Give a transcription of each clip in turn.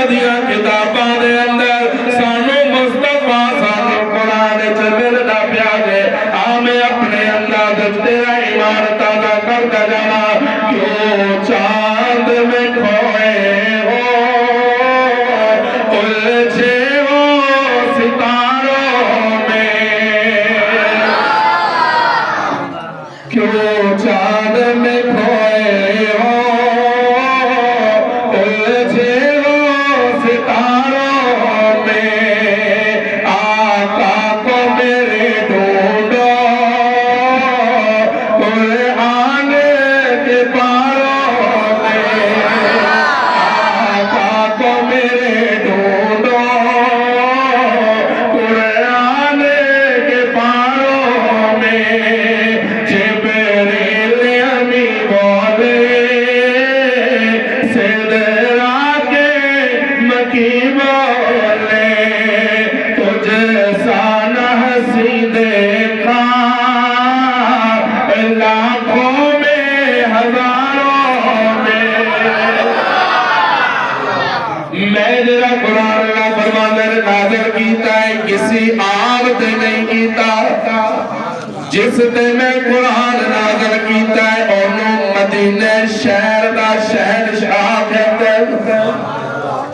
دیاں کتاباں دے اندر سانو مصطفیٰ سانو قرآن چ ملدا پیا جے میں اپنے انداز تیرا ایمان تازہ کرتا جانا کیوں چاند میں کھوئے ہو الجھے ہو ستاروں میں کیوں چاند میں کھوئے ہو الجھے ہو ستاروں میں آقا کو میرے ڈھونڈو قرآن کے پاروں میں آقا کو میرے ڈھونڈو قرآن کے پاروں میں جبریل امی بولے سدرا کے مکی بولے تجھے سانہ ہنسی دیکھا لاکھوں میں ہزاروں میں جرا قرآن اللہ فرمانے نازل کیتا ہے کسی آگ تے نہیں کیتا جس تے میں قرآن نازل کیتا ہے انہوں مدینہ شہر دا شہنشاہ کہتے ہیں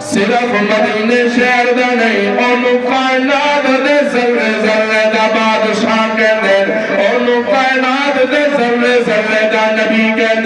صرف مدینہ شہر دا نہیں انہوں کائنات دے ذرے ذرے دا بادشاہ کہتے ہیں انہوں کائنات دے ذرے ذرے دا نبی کہتے ہیں